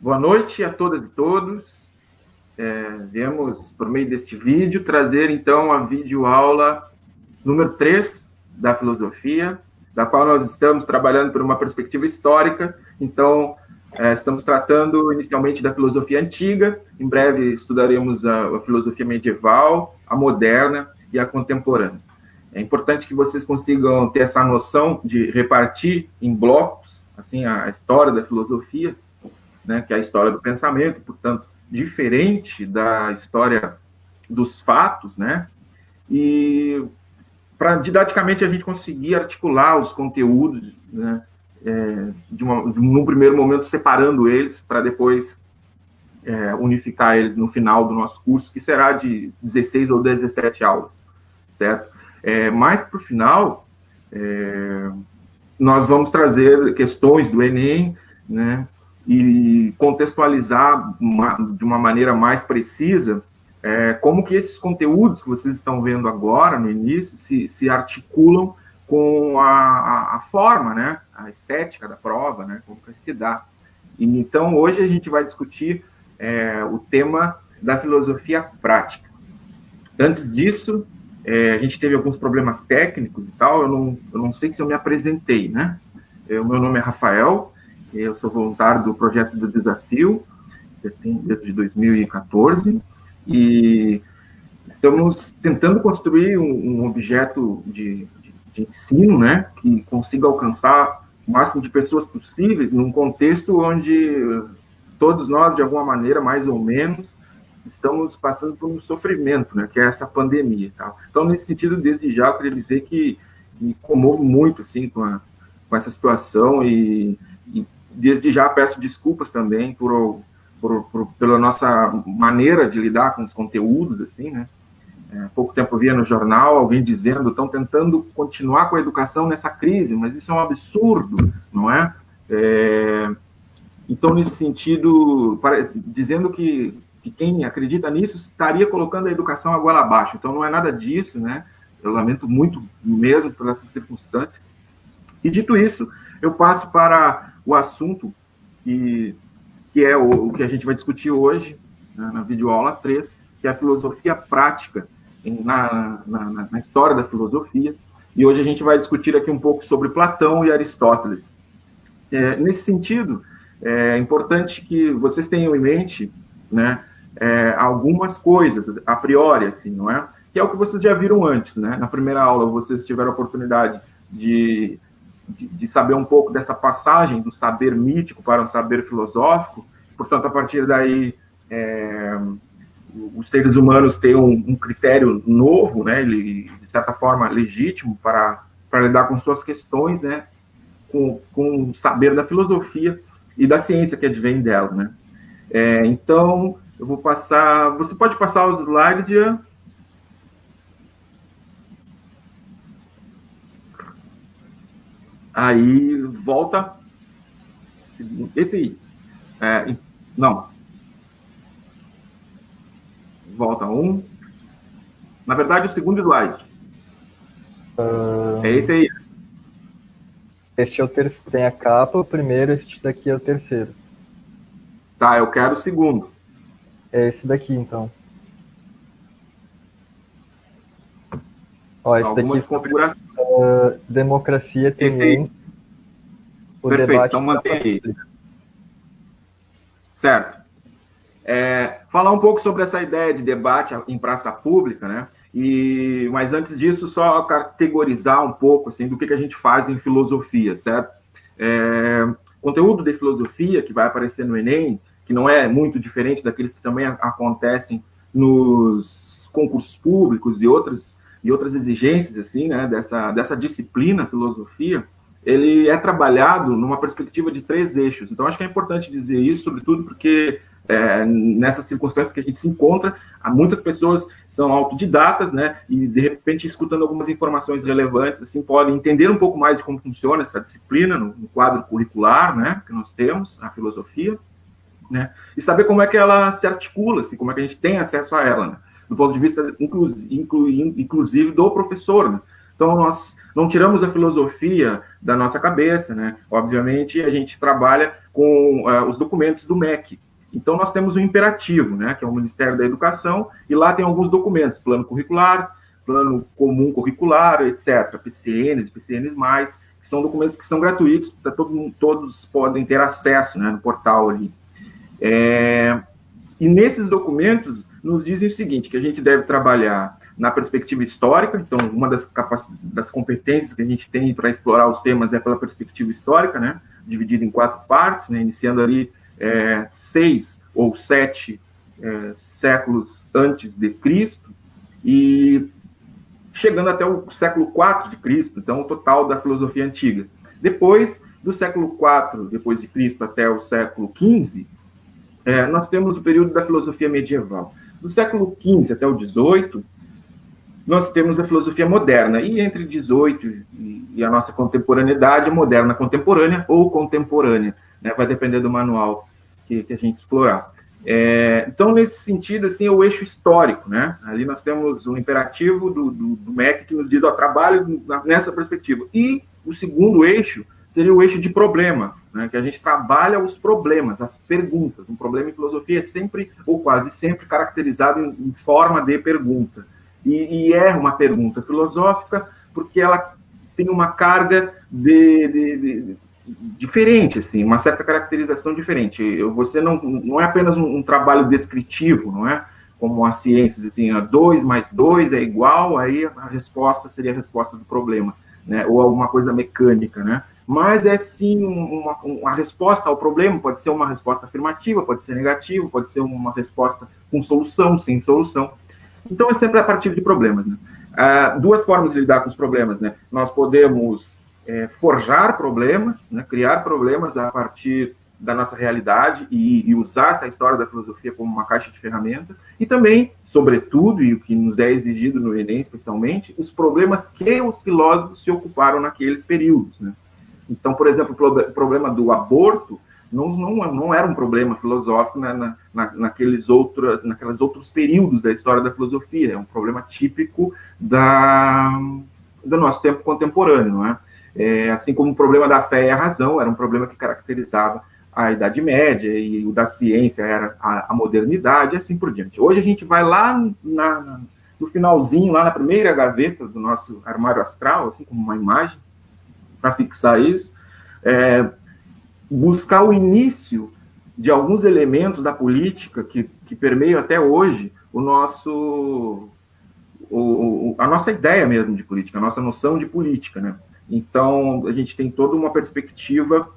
Boa noite a todas e todos. Viemos, por meio deste vídeo, trazer, então, a videoaula número 3 da filosofia, da qual nós estamos trabalhando por uma perspectiva histórica. Então, estamos tratando inicialmente da filosofia antiga, em breve estudaremos a filosofia medieval, a moderna e a contemporânea. É importante que vocês consigam ter essa noção de repartir em blocos, assim, a história da filosofia, né, que é a história do pensamento, portanto, diferente da história dos fatos, né, e para didaticamente a gente conseguir articular os conteúdos, né, num primeiro momento separando eles, para depois unificar eles no final do nosso curso, que será de 16 ou 17 aulas, certo? Mais para o final, nós vamos trazer questões do Enem, né, e contextualizar de uma maneira mais precisa como que esses conteúdos que vocês estão vendo agora, no início, se articulam com a forma, né, a estética da prova, né, como que se dá. E, então, hoje a gente vai discutir o tema da filosofia prática. Antes disso, a gente teve alguns problemas técnicos e tal, eu não sei se eu me apresentei, né? O meu nome é Rafael, eu sou voluntário do Projeto do Desafio, desde 2014, e estamos tentando construir um objeto de ensino, né, que consiga alcançar o máximo de pessoas possíveis, num contexto onde todos nós, de alguma maneira, mais ou menos, estamos passando por um sofrimento, né, que é essa pandemia. Tá? Então, nesse sentido, desde já, eu queria dizer que me comovo muito assim, com essa situação e desde já peço desculpas também pela nossa maneira de lidar com os conteúdos, assim, né? Há pouco tempo eu via no jornal alguém dizendo estão tentando continuar com a educação nessa crise, mas isso é um absurdo, não é? Então, nesse sentido, dizendo que quem acredita nisso estaria colocando a educação a goela abaixo. Então, não é nada disso, né? Eu lamento muito mesmo por essa circunstância. E, dito isso, eu passo para o assunto que é o que a gente vai discutir hoje, né, na videoaula 3, que é a filosofia prática na história da filosofia. E hoje a gente vai discutir aqui um pouco sobre Platão e Aristóteles. Nesse sentido, é importante que vocês tenham em mente, né, algumas coisas, a priori, assim, não é? Que é o que vocês já viram antes, né? Na primeira aula, vocês tiveram a oportunidade de saber um pouco dessa passagem do saber mítico para o saber filosófico. Portanto, a partir daí, os seres humanos têm um critério novo, né, de certa forma legítimo, para lidar com suas questões, né, com o saber da filosofia e da ciência que advém dela, né. Então, eu vou passar... Você pode passar os slides, Jean? Aí, volta. Esse aí. Não. Volta um. Na verdade, o segundo slide. É esse aí. Este é o terceiro. Tem a capa, o primeiro, este daqui é o terceiro. Tá, eu quero o segundo. É esse daqui, então. Ó, esse Algumas daqui configurações. democracia, Esse aí. o Perfeito, debate. então mantém aí. Certo. Falar um pouco sobre essa ideia de debate em praça pública, né? Mas antes disso, só categorizar um pouco assim, do que a gente faz em filosofia, certo? Conteúdo de filosofia que vai aparecer no Enem, que não é muito diferente daqueles que também acontecem nos concursos públicos e outras exigências assim, né, dessa disciplina filosofia, ele é trabalhado numa perspectiva de 3 eixos. Então, acho que é importante dizer isso, sobretudo porque nessas circunstâncias que a gente se encontra, muitas pessoas são autodidatas, né, e de repente, escutando algumas informações relevantes, assim, podem entender um pouco mais de como funciona essa disciplina no quadro curricular, né, que nós temos, a filosofia, né, e saber como é que ela se articula, assim, como é que a gente tem acesso a ela, né, do ponto de vista, inclusive, do professor, né, Então, nós não tiramos a filosofia da nossa cabeça, né? Obviamente, a gente trabalha com os documentos do MEC. Então, nós temos o imperativo, né? Que é o Ministério da Educação, e lá tem alguns documentos, plano curricular, plano comum curricular, etc., PCNs, PCNs+, que são documentos que são gratuitos, todos podem ter acesso, né, no portal ali. E nesses documentos nos dizem o seguinte, que a gente deve trabalhar na perspectiva histórica. Então, uma das competências que a gente tem para explorar os temas é pela perspectiva histórica, né, dividida em 4 partes, né, iniciando ali 6 ou 7 séculos antes de Cristo, e chegando até o século IV de Cristo, então o total da filosofia antiga. Depois do século IV depois de Cristo até o século XV, nós temos o período da filosofia medieval. Do século XV até o XVIII, nós temos a filosofia moderna, e entre 18 e a nossa contemporaneidade, moderna contemporânea ou contemporânea, né? Vai depender do manual que a gente explorar. Então, nesse sentido, assim, é o eixo histórico, né? Ali nós temos um imperativo do MEC que nos diz, trabalho nessa perspectiva. E o segundo eixo seria o eixo de problema, né? Que a gente trabalha os problemas, as perguntas. Um problema em filosofia é sempre, ou quase sempre, caracterizado em forma de pergunta. E é uma pergunta filosófica porque ela tem uma carga diferente, assim, uma certa caracterização diferente. Você não é apenas um trabalho descritivo, não é? Como as ciências, assim, 2 mais 2 é igual, aí a resposta seria a resposta do problema, né? Ou alguma coisa mecânica, né? Mas é sim uma resposta ao problema, pode ser uma resposta afirmativa, pode ser negativa, pode ser uma resposta com solução, sem solução. Então é sempre a partir de problemas, né? 2 formas de lidar com os problemas, né? Nós podemos forjar problemas, né? Criar problemas a partir da nossa realidade e usar essa história da filosofia como uma caixa de ferramenta, e também, sobretudo, e o que nos é exigido no Enem especialmente, os problemas que os filósofos se ocuparam naqueles períodos, né? Então, por exemplo, o problema do aborto não era um problema filosófico naqueles outros períodos da história da filosofia, é um problema típico do nosso tempo contemporâneo, não é? Assim como o problema da fé e a razão era um problema que caracterizava a Idade Média, e o da ciência era a modernidade, e assim por diante. Hoje a gente vai lá no finalzinho, lá na primeira gaveta do nosso armário astral, assim como uma imagem, para fixar isso, buscar o início de alguns elementos da política que permeiam até hoje a nossa ideia mesmo de política, a nossa noção de política, né? Então, a gente tem toda uma perspectiva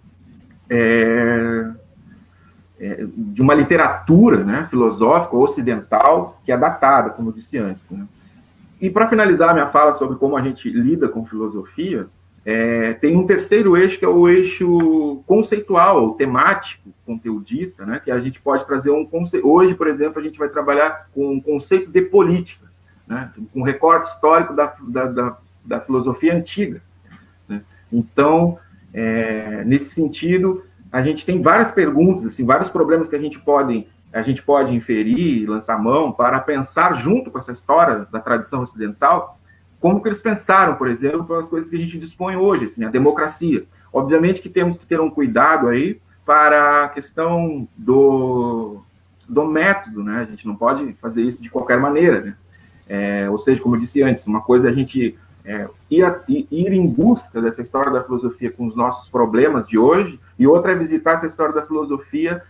de uma literatura, né, filosófica ocidental que é datada, como eu disse antes, né? E para finalizar minha fala sobre como a gente lida com filosofia, tem um terceiro eixo, que é o eixo conceitual, temático, conteudista, né, que a gente pode trazer um conceito. Hoje, por exemplo, a gente vai trabalhar com um conceito de política, né, com um recorte histórico da filosofia antiga, né? Então, nesse sentido, a gente tem várias perguntas, assim, vários problemas que a gente pode inferir, lançar mão, para pensar junto com essa história da tradição ocidental, como que eles pensaram, por exemplo, pelas coisas que a gente dispõe hoje, assim, a democracia. Obviamente que temos que ter um cuidado aí para a questão do método, né? A gente não pode fazer isso de qualquer maneira, né? Ou seja, como eu disse antes, uma coisa é a gente ir em busca dessa história da filosofia com os nossos problemas de hoje, e outra é visitar essa história da filosofia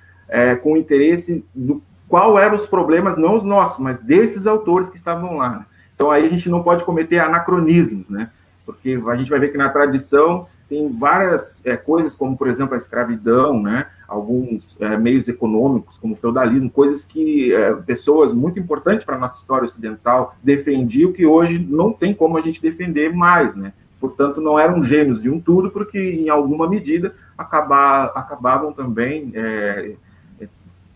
com o interesse do qual eram os problemas, não os nossos, mas desses autores que estavam lá, né? Então, aí a gente não pode cometer anacronismos, né? Porque a gente vai ver que na tradição tem várias coisas, como, por exemplo, a escravidão, né? Alguns meios econômicos, como o feudalismo, coisas que pessoas muito importantes para a nossa história ocidental defendiam, que hoje não tem como a gente defender mais, né? Portanto, não eram gênios de um tudo, porque, em alguma medida, acabavam também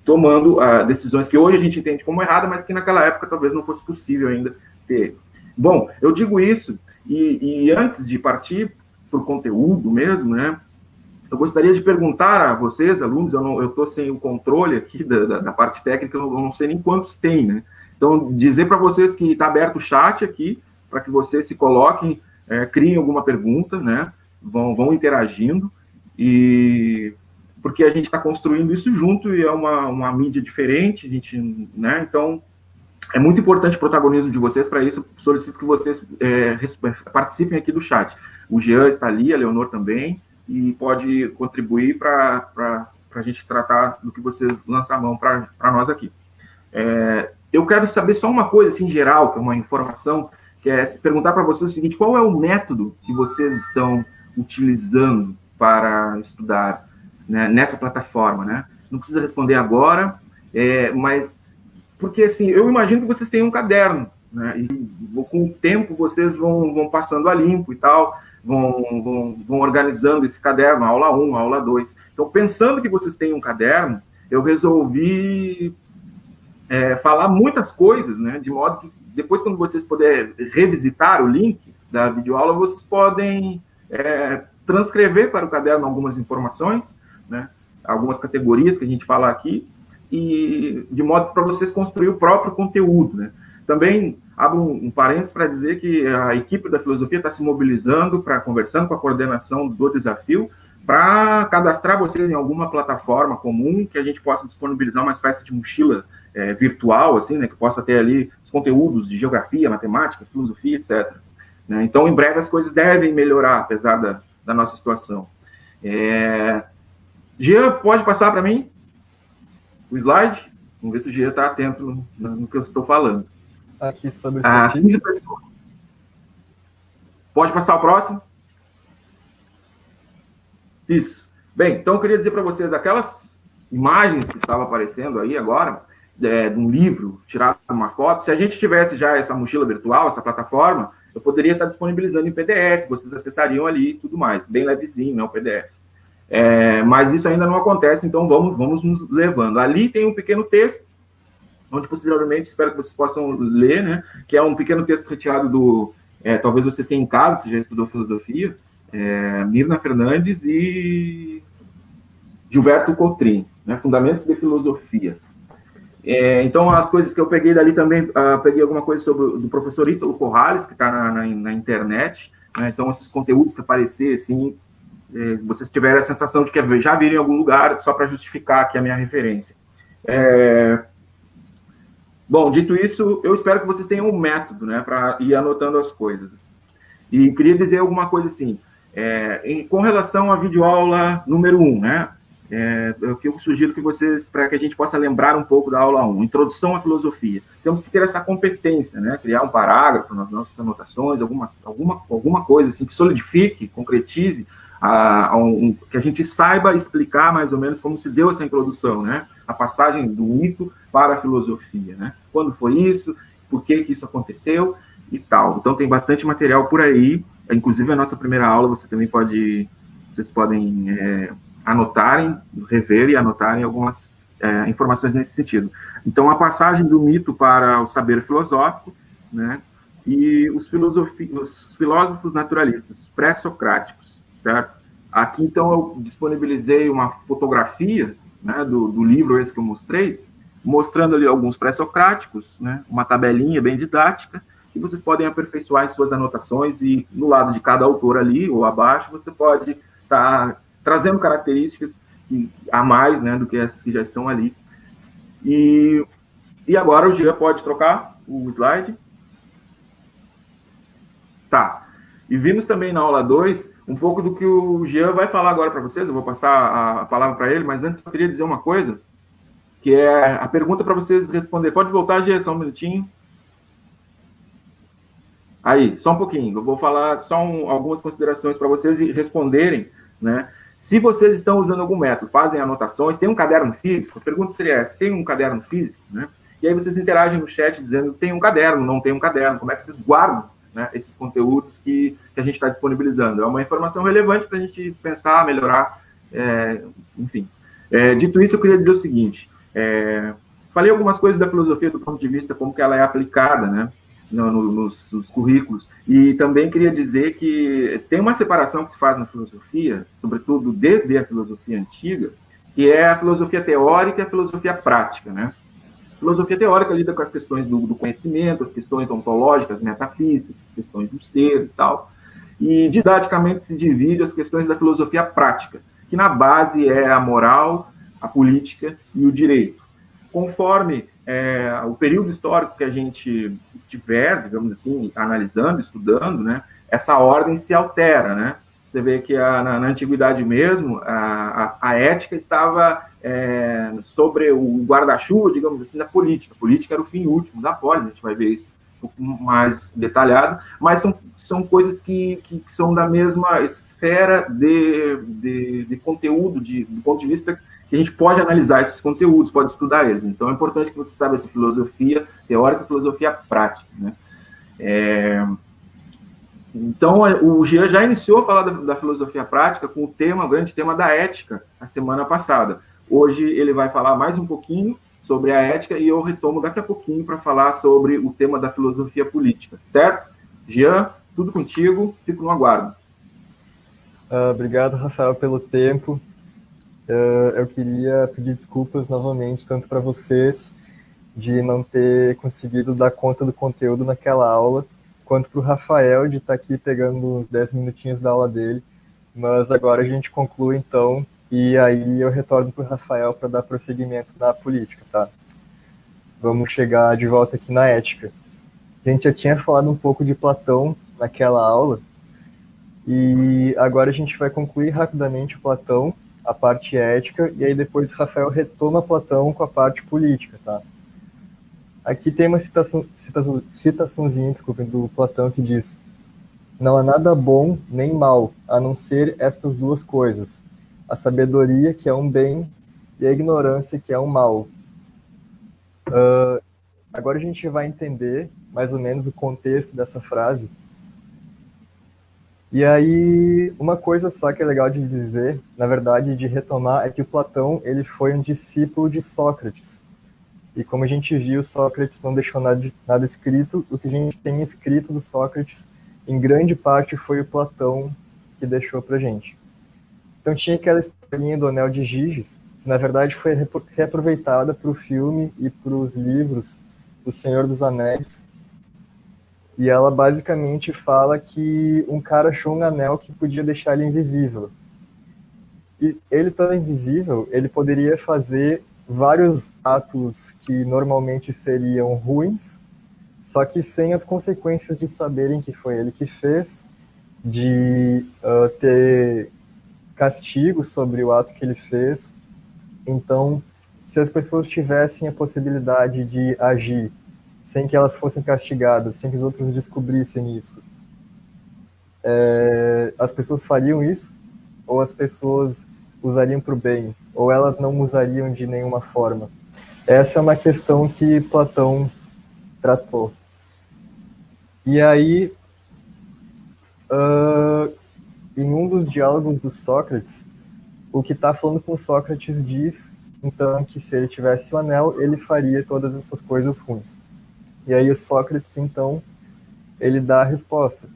tomando decisões que hoje a gente entende como erradas, mas que naquela época talvez não fosse possível ainda ter. Bom, eu digo isso, e antes de partir para o conteúdo mesmo, né, eu gostaria de perguntar a vocês, alunos, eu estou sem o controle aqui da parte técnica, eu não sei nem quantos tem, né? Então, dizer para vocês que está aberto o chat aqui, para que vocês se coloquem criem alguma pergunta, né? Vão interagindo, e porque a gente está construindo isso junto e é uma mídia diferente, a gente, né? Então, é muito importante o protagonismo de vocês. Para isso, solicito que vocês participem aqui do chat. O Jean está ali, a Leonor também, e pode contribuir para a gente tratar do que vocês lançam a mão para nós aqui. Eu quero saber só uma coisa, assim, em geral, que é uma informação, que é perguntar para vocês o seguinte: qual é o método que vocês estão utilizando para estudar, né, nessa plataforma, né? Não precisa responder agora, mas porque, assim, eu imagino que vocês têm um caderno, né? E com o tempo vocês vão passando a limpo e tal, vão organizando esse caderno, aula 1, aula 2. Então, pensando que vocês têm um caderno, eu resolvi falar muitas coisas, né? De modo que depois, quando vocês puderem revisitar o link da videoaula, vocês podem transcrever para o caderno algumas informações, né? Algumas categorias que a gente fala aqui, e de modo para vocês construir o próprio conteúdo, né? Também abro um parênteses para dizer que a equipe da filosofia está se mobilizando, conversando com a coordenação do desafio, para cadastrar vocês em alguma plataforma comum que a gente possa disponibilizar uma espécie de mochila virtual, assim, né, que possa ter ali os conteúdos de geografia, matemática, filosofia, etc. Né? Então, em breve, as coisas devem melhorar, apesar da nossa situação. Jean, pode passar para mim o slide? Vamos ver se o Jean está atento no que eu estou falando. Aqui sobre 15 pessoas. Pode passar o próximo? Isso. Bem, então eu queria dizer para vocês, aquelas imagens que estavam aparecendo aí agora, de um livro, tirado uma foto, se a gente tivesse já essa mochila virtual, essa plataforma, eu poderia estar disponibilizando em PDF, vocês acessariam ali e tudo mais, bem levezinho, né, o PDF. Mas isso ainda não acontece, então vamos nos levando. Ali tem um pequeno texto, onde possivelmente, espero que vocês possam ler, né, que é um pequeno texto retirado do, talvez você tenha em casa, se já estudou filosofia, Mirna Fernandes e Gilberto Cotrim, né, Fundamentos de Filosofia. Então, as coisas que eu peguei dali também, peguei alguma coisa do professor Ítalo Corrales, que está na internet, né, então esses conteúdos que aparecer, assim, vocês tiverem a sensação de que já viram em algum lugar, só para justificar aqui a minha referência. Bom, dito isso, eu espero que vocês tenham um método, né, para ir anotando as coisas. E queria dizer alguma coisa assim, com relação à videoaula número 1, né, o que eu sugiro que vocês, para que a gente possa lembrar um pouco da aula 1, Introdução à Filosofia. Temos que ter essa competência, né, criar um parágrafo nas nossas anotações, alguma coisa assim, que solidifique, concretize, que a gente saiba explicar mais ou menos como se deu essa introdução, né, a passagem do mito para a filosofia, né, quando foi isso, por que isso aconteceu e tal. Então tem bastante material por aí, inclusive a nossa primeira aula vocês podem anotarem, rever e anotarem algumas informações nesse sentido. Então, a passagem do mito para o saber filosófico, né, e os filósofos naturalistas, pré-socráticos, certo? Aqui, então, eu disponibilizei uma fotografia, né, do livro esse que eu mostrei, mostrando ali alguns pré-socráticos, né, uma tabelinha bem didática, que vocês podem aperfeiçoar em suas anotações, e no lado de cada autor ali, ou abaixo, você pode estar trazendo características a mais, né, do que essas que já estão ali. E agora o Jean pode trocar o slide. Tá. E vimos também na aula 2 um pouco do que o Jean vai falar agora para vocês. Eu vou passar a palavra para ele, mas antes eu queria dizer uma coisa, que é a pergunta para vocês responder. Pode voltar, Jean, só um minutinho. Aí, só um pouquinho. Eu vou falar só algumas considerações para vocês e responderem, né? Se vocês estão usando algum método, fazem anotações, tem um caderno físico, a pergunta seria essa: tem um caderno físico, né? E aí vocês interagem no chat dizendo, tem um caderno, não tem um caderno, como é que vocês guardam, né, esses conteúdos que a gente está disponibilizando? É uma informação relevante para a gente pensar, melhorar, enfim. Dito isso, eu queria dizer o seguinte, falei algumas coisas da filosofia do ponto de vista como que ela é aplicada, né, nos currículos, e também queria dizer que tem uma separação que se faz na filosofia, sobretudo desde a filosofia antiga, que é a filosofia teórica e a filosofia prática, né? A filosofia teórica lida com as questões do conhecimento, as questões ontológicas, metafísicas, as questões do ser e tal. e didaticamente se divide as questões da filosofia prática, que na base é a moral, a política e o direito. Conforme o período histórico que a gente estiver, digamos assim, analisando, estudando, né, essa ordem se altera, né? Você vê que na antiguidade mesmo, a ética estava sobre o guarda-chuva, digamos assim, da política. A política era o fim último da polis, a gente vai ver isso um pouco mais detalhado, mas são coisas que são da mesma esfera de conteúdo, do ponto de vista que a gente pode analisar esses conteúdos, pode estudar eles. Então, é importante que você saiba essa filosofia teórica e filosofia prática, né? Então, o Jean já iniciou a falar da filosofia prática com o grande tema da ética, a semana passada. Hoje ele vai falar mais um pouquinho sobre a ética e eu retomo daqui a pouquinho para falar sobre o tema da filosofia política, certo? Jean, tudo contigo, fico no aguardo. Obrigado, Rafael, pelo tempo. Eu queria pedir desculpas novamente, tanto para vocês, de não ter conseguido dar conta do conteúdo naquela aula, quanto para o Rafael, de estar aqui pegando uns 10 minutinhos da aula dele. Mas agora a gente conclui, então, e aí eu retorno para o Rafael para dar prosseguimento na política, tá? Vamos chegar de volta aqui na ética. A gente já tinha falado um pouco de Platão naquela aula, e agora a gente vai concluir rapidamente o Platão, a parte ética, e aí depois o Rafael retoma Platão com a parte política, tá? Aqui tem uma citaçãozinha, desculpem, do Platão que diz: não há nada bom nem mal, a não ser estas duas coisas, a sabedoria, que é um bem, e a ignorância, que é um mal. Agora a gente vai entender mais ou menos o contexto dessa frase. E aí, uma coisa só que é legal de dizer, na verdade, de retomar, é que o Platão ele foi um discípulo de Sócrates. E como a gente viu, Sócrates não deixou nada escrito. O que a gente tem escrito do Sócrates, em grande parte, foi o Platão que deixou pra gente. Então tinha aquela historinha do Anel de Giges, que na verdade foi reaproveitada para o filme e para os livros do Senhor dos Anéis. E ela basicamente fala que um cara achou um anel que podia deixar ele invisível. E ele estando invisível, ele poderia fazer vários atos que normalmente seriam ruins, só que sem as consequências de saberem que foi ele que fez, de ter castigo sobre o ato que ele fez. Então, se as pessoas tivessem a possibilidade de agir sem que elas fossem castigadas, sem que os outros descobrissem isso, as pessoas fariam isso? Ou as pessoas usariam para o bem? Ou elas não usariam de nenhuma forma? Essa é uma questão que Platão tratou. E aí, em um dos diálogos do Sócrates, o que está falando com Sócrates diz, então, que se ele tivesse o anel, ele faria todas essas coisas ruins. E aí o Sócrates, então, ele dá a resposta.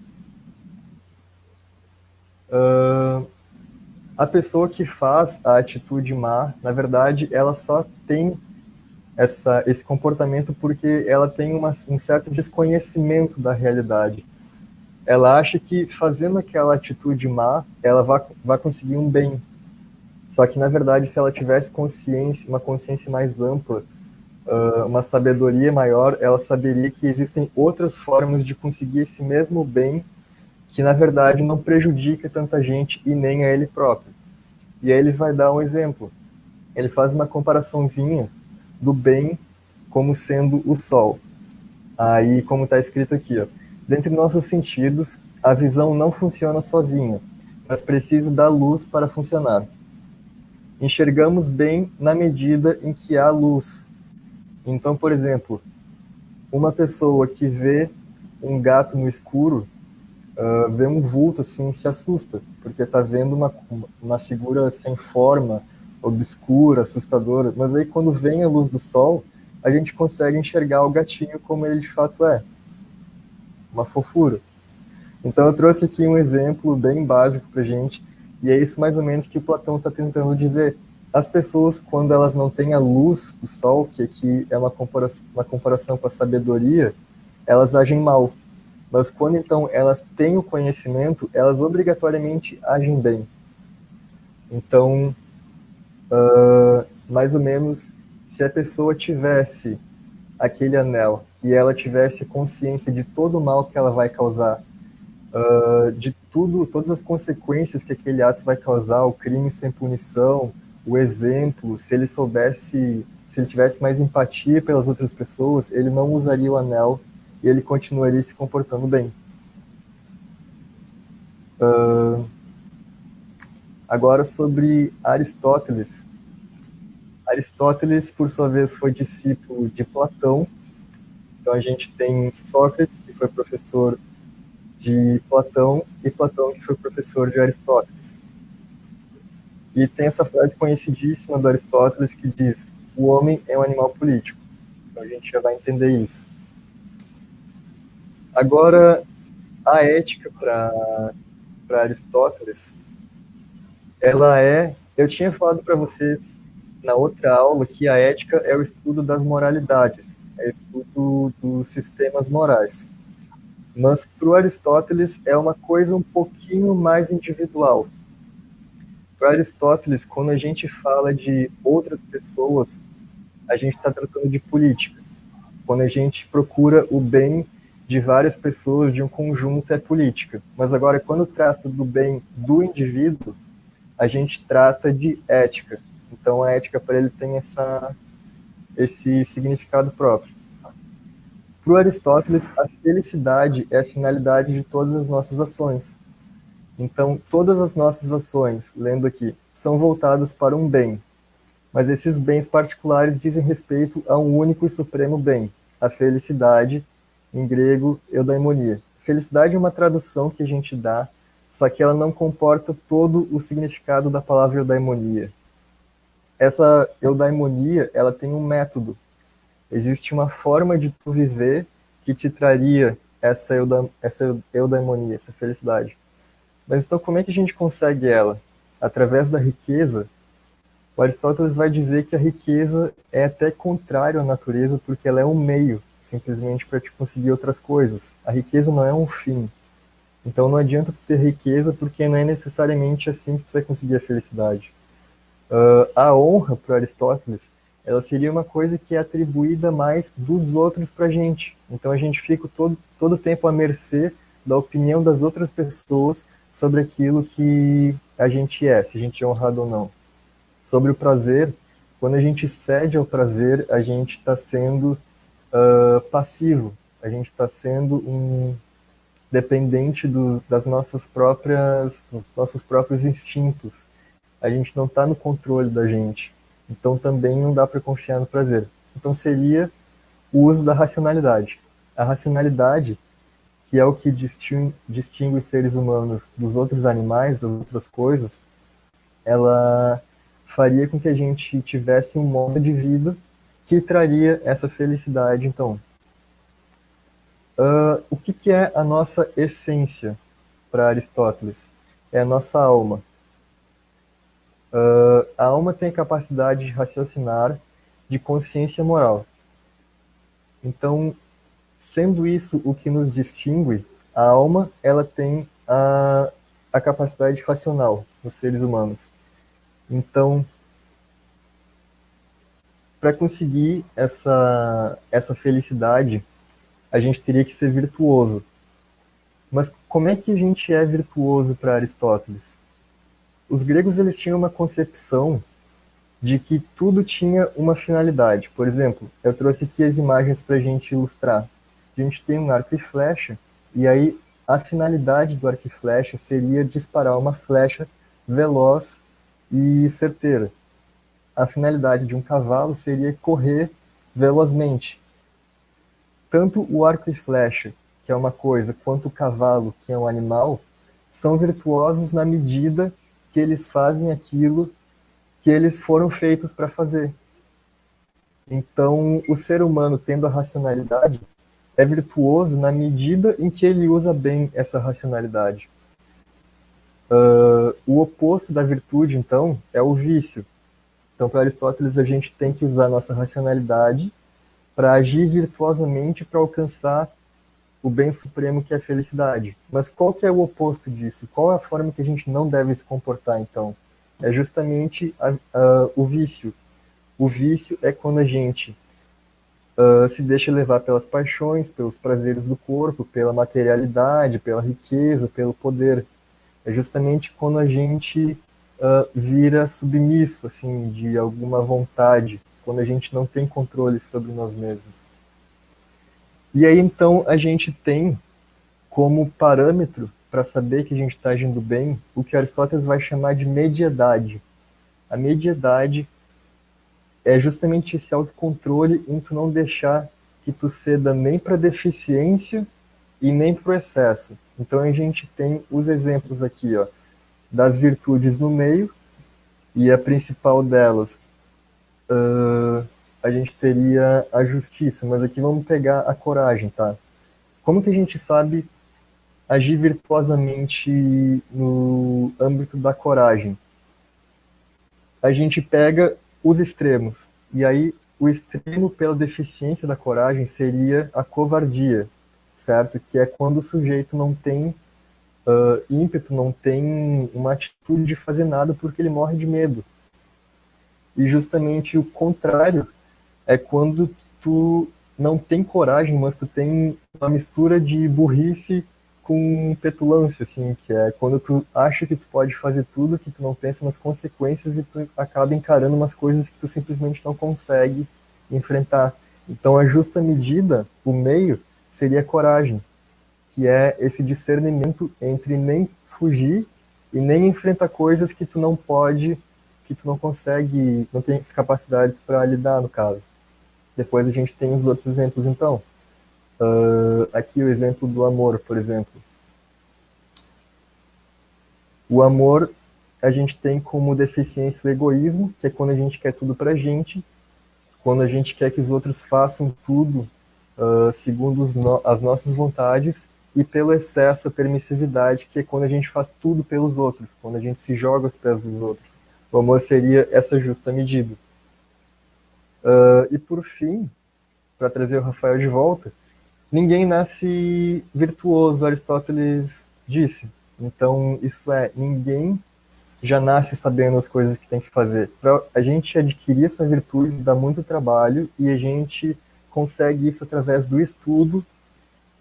A pessoa que faz a atitude má, na verdade, ela só tem esse comportamento porque ela tem um certo desconhecimento da realidade. Ela acha que fazendo aquela atitude má, ela vai conseguir um bem. Só que, na verdade, se ela tivesse uma consciência mais ampla, uma sabedoria maior, ela saberia que existem outras formas de conseguir esse mesmo bem que, na verdade, não prejudica tanta gente e nem a ele próprio. E aí ele vai dar um exemplo. Ele faz uma comparaçãozinha do bem como sendo o sol. Aí, como está escrito aqui, ó, dentre nossos sentidos, a visão não funciona sozinha, mas precisa da luz para funcionar. Enxergamos bem na medida em que há luz. Então, por exemplo, uma pessoa que vê um gato no escuro, vê um vulto assim, se assusta, porque está vendo uma figura sem forma, obscura, assustadora. Mas aí quando vem a luz do sol, a gente consegue enxergar o gatinho como ele de fato é. Uma fofura. Então eu trouxe aqui um exemplo bem básico pra gente, e é isso mais ou menos que o Platão está tentando dizer. As pessoas, quando elas não têm a luz do sol, que aqui é uma comparação com a sabedoria, elas agem mal. Mas quando, então, elas têm o conhecimento, elas obrigatoriamente agem bem. Então, mais ou menos, se a pessoa tivesse aquele anel e ela tivesse consciência de todo o mal que ela vai causar, de tudo, todas as consequências que aquele ato vai causar, o crime sem punição, o exemplo, se ele soubesse, se ele tivesse mais empatia pelas outras pessoas, ele não usaria o anel e ele continuaria se comportando bem. Agora sobre Aristóteles. Aristóteles, por sua vez, foi discípulo de Platão. Então a gente tem Sócrates, que foi professor de Platão, e Platão, que foi professor de Aristóteles. E tem essa frase conhecidíssima do Aristóteles que diz: o homem é um animal político. Então a gente já vai entender isso. Agora, a ética para Aristóteles, ela é... Eu tinha falado para vocês na outra aula que a ética é o estudo das moralidades, é o estudo dos sistemas morais. Mas para o Aristóteles é uma coisa um pouquinho mais individual. Para Aristóteles, quando a gente fala de outras pessoas, a gente está tratando de política. Quando a gente procura o bem de várias pessoas, de um conjunto, é política. Mas agora, quando trata do bem do indivíduo, a gente trata de ética. Então, a ética para ele tem esse significado próprio. Para o Aristóteles, a felicidade é a finalidade de todas as nossas ações. Então, todas as nossas ações, lendo aqui, são voltadas para um bem. Mas esses bens particulares dizem respeito a um único e supremo bem, a felicidade, em grego, eudaimonia. Felicidade é uma tradução que a gente dá, só que ela não comporta todo o significado da palavra eudaimonia. Essa eudaimonia, ela tem um método. Existe uma forma de tu viver que te traria essa eudaimonia, essa felicidade. Mas então como é que a gente consegue ela? Através da riqueza? O Aristóteles vai dizer que a riqueza é até contrário à natureza, porque ela é um meio, simplesmente para te conseguir outras coisas. A riqueza não é um fim. Então não adianta tu ter riqueza, porque não é necessariamente assim que tu vai conseguir a felicidade. A honra, para Aristóteles, ela seria uma coisa que é atribuída mais dos outros para a gente. Então a gente fica todo tempo à mercê da opinião das outras pessoas sobre aquilo que a gente é, se a gente é honrado ou não. Sobre o prazer, quando a gente cede ao prazer, a gente está sendo passivo, a gente está sendo dependente dos nossos próprios instintos. A gente não está no controle da gente. Então também não dá para confiar no prazer. Então seria o uso da racionalidade. A racionalidade, que é o que distingue os seres humanos dos outros animais, das outras coisas, ela faria com que a gente tivesse um modo de vida que traria essa felicidade, então. O que é a nossa essência para Aristóteles? É a nossa alma. A alma tem a capacidade de raciocinar, de consciência moral. Então, sendo isso o que nos distingue, a alma ela tem a capacidade racional nos seres humanos. Então, para conseguir essa felicidade, a gente teria que ser virtuoso. Mas como é que a gente é virtuoso para Aristóteles? Os gregos eles tinham uma concepção de que tudo tinha uma finalidade. Por exemplo, eu trouxe aqui as imagens para a gente ilustrar. A gente tem um arco e flecha, e aí a finalidade do arco e flecha seria disparar uma flecha veloz e certeira. A finalidade de um cavalo seria correr velozmente. Tanto o arco e flecha, que é uma coisa, quanto o cavalo, que é um animal, são virtuosos na medida que eles fazem aquilo que eles foram feitos para fazer. Então, o ser humano, tendo a racionalidade, é virtuoso na medida em que ele usa bem essa racionalidade. O oposto da virtude, então, é o vício. Então, para Aristóteles, a gente tem que usar a nossa racionalidade para agir virtuosamente para alcançar o bem supremo que é a felicidade. Mas qual que é o oposto disso? Qual é a forma que a gente não deve se comportar, então? É justamente o vício. O vício é quando a gente se deixa levar pelas paixões, pelos prazeres do corpo, pela materialidade, pela riqueza, pelo poder. É justamente quando a gente vira submisso, assim, de alguma vontade, quando a gente não tem controle sobre nós mesmos. E aí, então, a gente tem como parâmetro para saber que a gente está agindo bem o que Aristóteles vai chamar de mediedade. A mediedade é justamente esse autocontrole em tu não deixar que tu ceda nem para deficiência e nem para o excesso. Então a gente tem os exemplos aqui, ó, das virtudes no meio, e a principal delas, a gente teria a justiça, mas aqui vamos pegar a coragem, tá? Como que a gente sabe agir virtuosamente no âmbito da coragem? A gente pega os extremos, e aí o extremo pela deficiência da coragem seria a covardia, certo? Que é quando o sujeito não tem ímpeto, não tem uma atitude de fazer nada porque ele morre de medo. E justamente o contrário é quando tu não tem coragem, mas tu tem uma mistura de burrice com petulância, assim, que é quando tu acha que tu pode fazer tudo, que tu não pensa nas consequências e tu acaba encarando umas coisas que tu simplesmente não consegue enfrentar. Então a justa medida, o meio, seria a coragem, que é esse discernimento entre nem fugir e nem enfrentar coisas que tu não pode, que tu não consegue, não tem as capacidades para lidar, no caso. Depois a gente tem os outros exemplos, então. Aqui o exemplo do amor, por exemplo. O amor, a gente tem como deficiência o egoísmo, que é quando a gente quer tudo pra gente, quando a gente quer que os outros façam tudo segundo as nossas vontades, e pelo excesso, a permissividade, que é quando a gente faz tudo pelos outros, quando a gente se joga aos pés dos outros. O amor seria essa justa medida. E por fim, para trazer o Rafael de volta, ninguém nasce virtuoso, Aristóteles disse. Então, isso é, ninguém já nasce sabendo as coisas que tem que fazer. Para a gente adquirir essa virtude dá muito trabalho, e a gente consegue isso através do estudo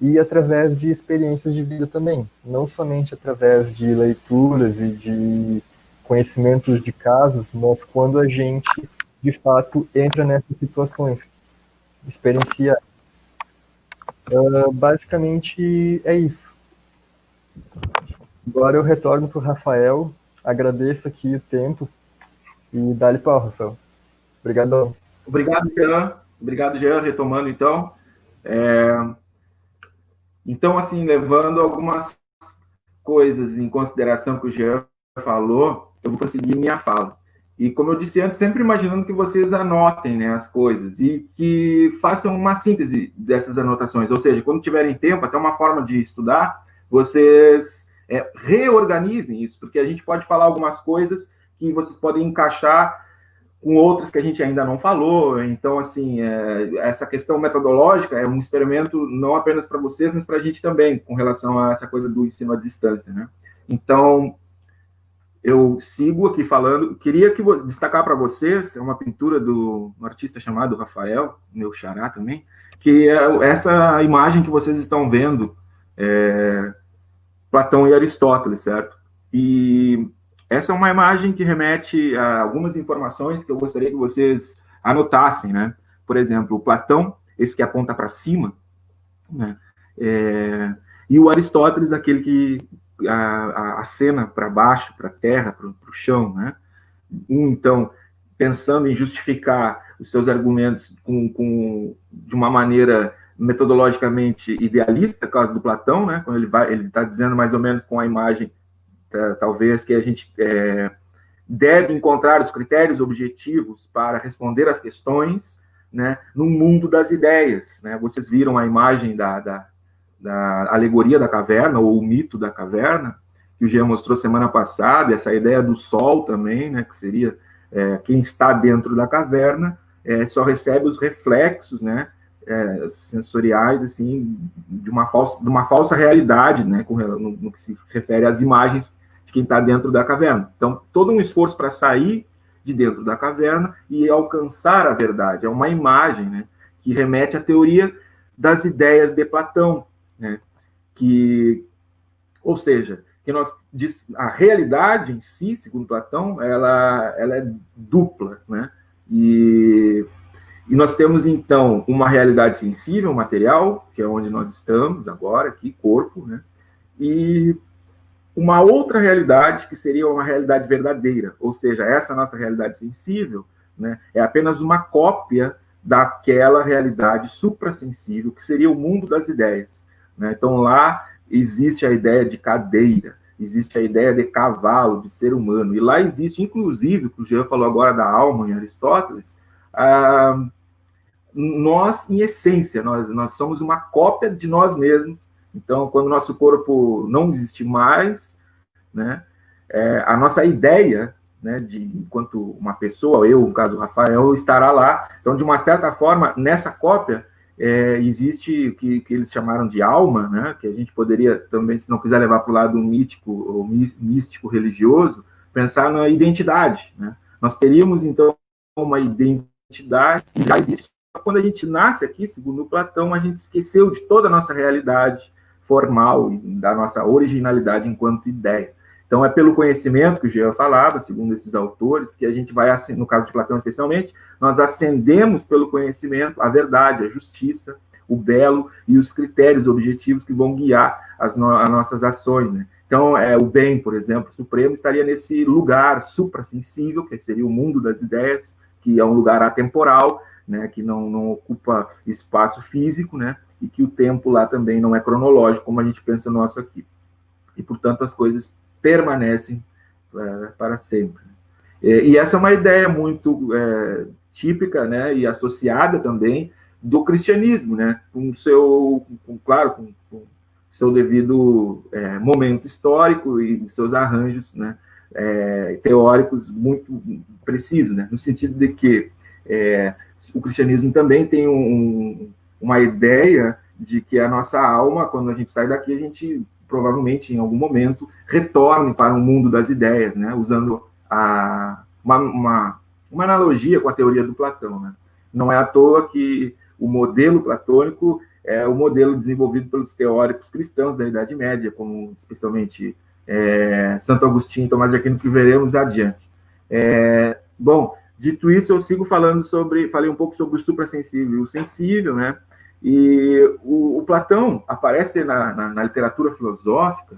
e através de experiências de vida também. Não somente através de leituras e de conhecimentos de casos, mas quando a gente, de fato, entra nessas situações, experiencia. Basicamente é isso. Agora eu retorno para o Rafael, agradeço aqui o tempo e dá-lhe pau, Rafael. Obrigadão. Obrigado, Jean. Obrigado, Jean. Retomando, então. Então, assim, levando algumas coisas em consideração que o Jean falou, eu vou prosseguir minha fala. E, como eu disse antes, sempre imaginando que vocês anotem, né, as coisas e que façam uma síntese dessas anotações. Ou seja, quando tiverem tempo, até uma forma de estudar, vocês reorganizem isso, porque a gente pode falar algumas coisas que vocês podem encaixar com outras que a gente ainda não falou. Então, assim, essa questão metodológica é um experimento não apenas para vocês, mas para a gente também, com relação a essa coisa do ensino à distância, né? Então, eu sigo aqui falando, queria destacar para vocês, é uma pintura do um artista chamado Rafael, meu xará também, que é essa imagem que vocês estão vendo, Platão e Aristóteles, certo? E essa é uma imagem que remete a algumas informações que eu gostaria que vocês anotassem, né? Por exemplo, o Platão, esse que aponta para cima, né? E o Aristóteles, aquele que acena para baixo, para a terra, para o chão, né? Então, pensando em justificar os seus argumentos de uma maneira metodologicamente idealista, no caso do Platão, né? Quando ele está dizendo mais ou menos com a imagem, talvez, que a gente deve encontrar os critérios objetivos para responder às questões, né, no mundo das ideias, né? Vocês viram a imagem da alegoria da caverna, ou o mito da caverna, que o Jean mostrou semana passada, essa ideia do sol também, né, que seria quem está dentro da caverna só recebe os reflexos, né, sensoriais, assim, de uma falsa realidade, né, no que se refere às imagens de quem está dentro da caverna. Então, todo um esforço para sair de dentro da caverna e alcançar a verdade. É uma imagem, né, que remete à teoria das ideias de Platão, né, ou seja, a realidade em si, segundo Platão, ela é dupla, né, e nós temos, então, uma realidade sensível, material, que é onde nós estamos agora, aqui, corpo, né? E uma outra realidade, que seria uma realidade verdadeira, ou seja, essa nossa realidade sensível, né, é apenas uma cópia daquela realidade suprassensível, que seria o mundo das ideias, né? Então, lá existe a ideia de cadeira, existe a ideia de cavalo, de ser humano, e lá existe, inclusive, o que o Jean falou agora da alma em Aristóteles, nós, em essência, nós somos uma cópia de nós mesmos. Então, quando o nosso corpo não existe mais, né, a nossa ideia, né, de enquanto uma pessoa, eu, no caso, o Rafael, estará lá. Então, de uma certa forma, nessa cópia, existe o que eles chamaram de alma, né, que a gente poderia também, se não quiser levar para o lado mítico ou místico religioso, pensar na identidade, né? Nós teríamos, então, uma identidade que já existe. Quando a gente nasce aqui, segundo Platão, a gente esqueceu de toda a nossa realidade formal e da nossa originalidade enquanto ideia. Então, é pelo conhecimento que o Jean falava, segundo esses autores, que a gente vai, no caso de Platão especialmente, nós ascendemos pelo conhecimento a verdade, a justiça, o belo e os critérios objetivos que vão guiar as nossas ações, né? Então, o bem, por exemplo, supremo, estaria nesse lugar suprassensível, que seria o mundo das ideias, que é um lugar atemporal, né, que não ocupa espaço físico, né, e que o tempo lá também não é cronológico, como a gente pensa no nosso aqui. E, portanto, as coisas permanecem para sempre. E essa é uma ideia muito típica, né, e associada também do cristianismo, né, com seu devido momento histórico e seus arranjos, né, teóricos muito precisos, né, no sentido de que o cristianismo também tem uma ideia de que a nossa alma, quando a gente sai daqui, a gente provavelmente, em algum momento, retorne para o mundo das ideias, né? Usando uma analogia com a teoria do Platão, né? Não é à toa que o modelo platônico é o modelo desenvolvido pelos teóricos cristãos da Idade Média, como especialmente Santo Agostinho e Tomás de Aquino, que veremos adiante. Bom, dito isso, eu sigo falei um pouco sobre o suprassensível e o sensível, né? E o Platão aparece na literatura filosófica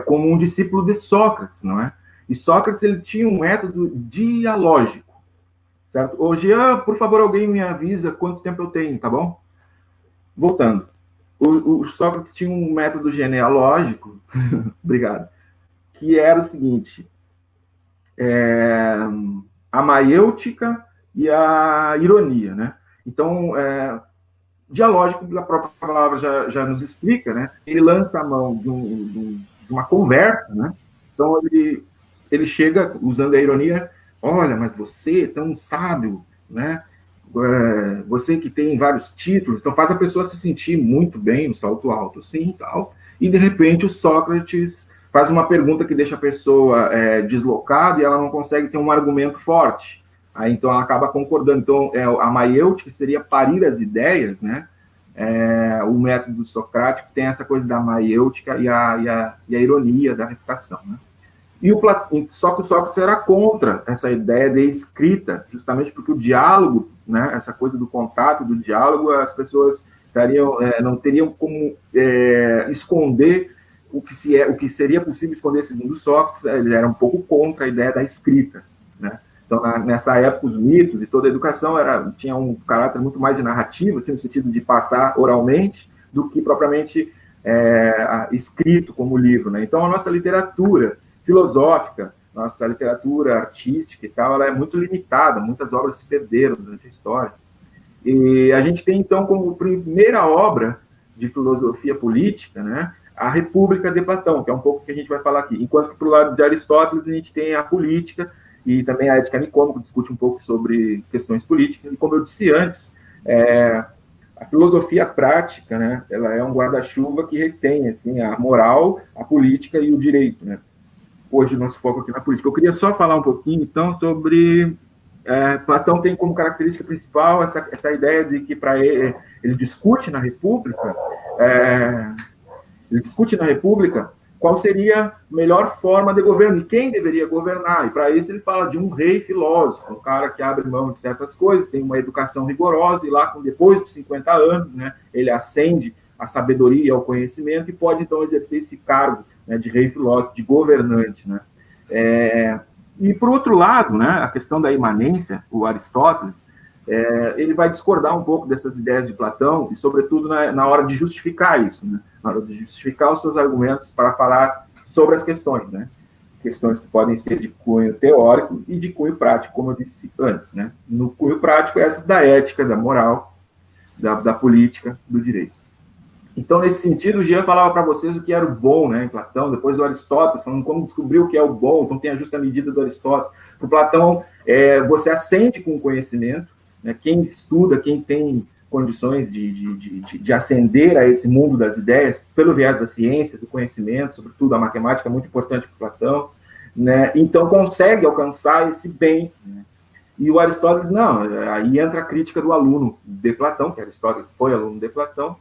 como um discípulo de Sócrates, não é? E Sócrates, ele tinha um método dialógico, certo? Ô, Jean, por favor, alguém me avisa quanto tempo eu tenho, tá bom? Voltando. O Sócrates tinha um método genealógico, obrigado, que era o seguinte, a maiêutica e a ironia, né? Então, dialógico, a própria palavra já nos explica, né? Ele lança a mão de uma conversa, né? Então, ele chega usando a ironia, olha, mas você é tão sábio, né? Você que tem vários títulos, então faz a pessoa se sentir muito bem no salto alto, sim, tal. E, de repente, o Sócrates faz uma pergunta que deixa a pessoa deslocada e ela não consegue ter um argumento forte. Aí, então, ela acaba concordando. Então, a maiêutica seria parir as ideias, né? O método socrático tem essa coisa da maiêutica e a ironia da refutação, né? Só que o Sócrates era contra essa ideia de escrita, justamente porque o diálogo, né, essa coisa do contato, do diálogo, as pessoas não teriam como esconder o que seria possível esconder, segundo Sócrates. Ele era um pouco contra a ideia da escrita, né? Então, nessa época, os mitos e toda a educação tinha um caráter muito mais de narrativa, assim, no sentido de passar oralmente, do que propriamente escrito como livro, né? Então, a nossa literatura filosófica, nossa literatura artística e tal, ela é muito limitada, muitas obras se perderam durante a história. E a gente tem, então, como primeira obra de filosofia política, né, a República de Platão, que é um pouco o que a gente vai falar aqui. Enquanto que, para o lado de Aristóteles, a gente tem a política e também a ética nicômaco, que discute um pouco sobre questões políticas. E, como eu disse antes, a filosofia prática, né, ela é um guarda-chuva que retém, assim, a moral, a política e o direito, né. Hoje o nosso foco aqui na política. Eu queria só falar um pouquinho, então, sobre... Platão tem como característica principal essa ideia de que, para ele discute na República, qual seria a melhor forma de governo e quem deveria governar. E para isso ele fala de um rei filósofo, um cara que abre mão de certas coisas, tem uma educação rigorosa, e lá, depois dos 50 anos, né, ele ascende à sabedoria e ao conhecimento e pode, então, exercer esse cargo, né, de rei filósofo, de governante, né. E, por outro lado, né, a questão da imanência, o Aristóteles, ele vai discordar um pouco dessas ideias de Platão, e, sobretudo, na hora de justificar isso, né? Na hora de justificar os seus argumentos para falar sobre as questões, né? Questões que podem ser de cunho teórico e de cunho prático, como eu disse antes, né? No cunho prático, essas da ética, da moral, da política, do direito. Então, nesse sentido, o Jean falava para vocês o que era o bom, né, em Platão, depois do Aristóteles, falando como descobrir o que é o bom. Então tem a justa medida do Aristóteles. Para Platão, você ascende com o conhecimento, né, quem estuda, quem tem condições de ascender a esse mundo das ideias, pelo viés da ciência, do conhecimento, sobretudo a matemática é muito importante para Platão, né, então consegue alcançar esse bem, né. E o Aristóteles, não, aí entra a crítica do aluno de Platão, que Aristóteles foi aluno de Platão,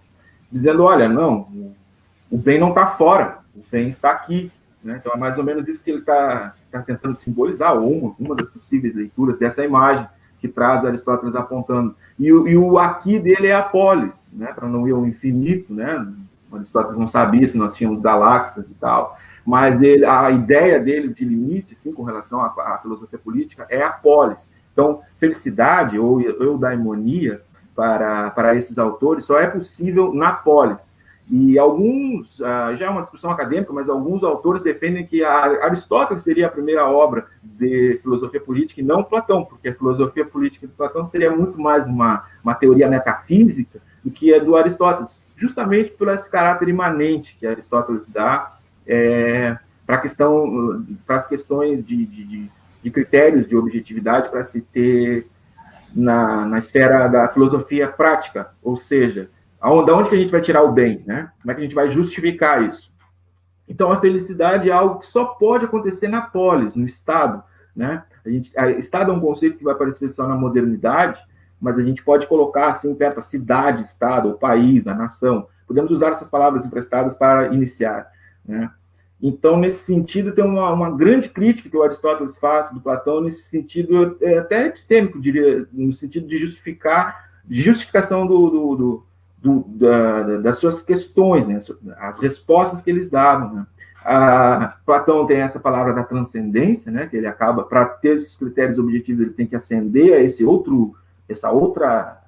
dizendo, olha, não, o bem não está fora, o bem está aqui, né? Então é mais ou menos isso que ele está tentando simbolizar, ou uma das possíveis leituras dessa imagem que traz Aristóteles apontando. E o aqui dele é a polis, né? Para não ir ao infinito, né? Aristóteles não sabia se nós tínhamos galáxias e tal, mas a ideia deles de limite, assim, com relação à filosofia política, é a polis. Então, felicidade ou eudaimonia, para esses autores, só é possível na polis. E alguns, já é uma discussão acadêmica, mas alguns autores defendem que Aristóteles seria a primeira obra de filosofia política e não Platão, porque a filosofia política de Platão seria muito mais uma teoria metafísica do que a do Aristóteles, justamente por esse caráter imanente que Aristóteles dá para as questões de critérios de objetividade para se ter na esfera da filosofia prática, ou seja, da onde que a gente vai tirar o bem, né? Como é que a gente vai justificar isso? Então, a felicidade é algo que só pode acontecer na polis, no Estado, né? Estado é um conceito que vai aparecer só na modernidade, mas a gente pode colocar assim perto a cidade, Estado, o país, a nação. Podemos usar essas palavras emprestadas para iniciar, né? Então, nesse sentido, tem uma grande crítica que o Aristóteles faz do Platão, nesse sentido, até epistêmico, diria, no sentido de justificação das suas questões, né, as respostas que eles davam, né. Platão tem essa palavra da transcendência, né, que ele acaba, para ter esses critérios objetivos, ele tem que ascender a essa outra...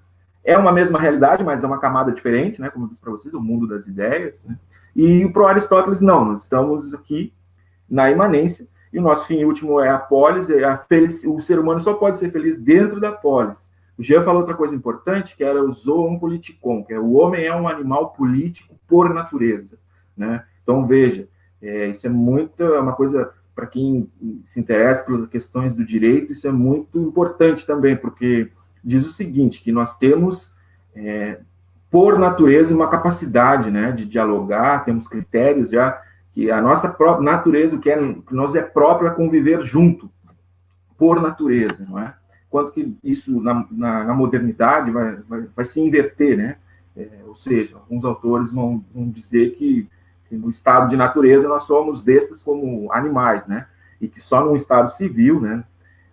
É uma mesma realidade, mas é uma camada diferente, né, como eu disse para vocês, o mundo das ideias, né. E para o Aristóteles, não, nós estamos aqui na imanência, e o nosso fim último é a polis, o ser humano só pode ser feliz dentro da polis. O Jean falou outra coisa importante, que era o zoon politikon, que o homem é um animal político por natureza, né? Então, veja, isso é uma coisa, para quem se interessa pelas questões do direito, isso é muito importante também, porque diz o seguinte, que nós temos... por natureza, uma capacidade, né, de dialogar, temos critérios já, que a nossa própria natureza, o que nós é próprio é conviver junto, por natureza, não é? Quanto que isso, na modernidade, vai se inverter, né? Ou seja, alguns autores vão dizer que no estado de natureza nós somos bestas como animais, né? E que só num estado civil, né?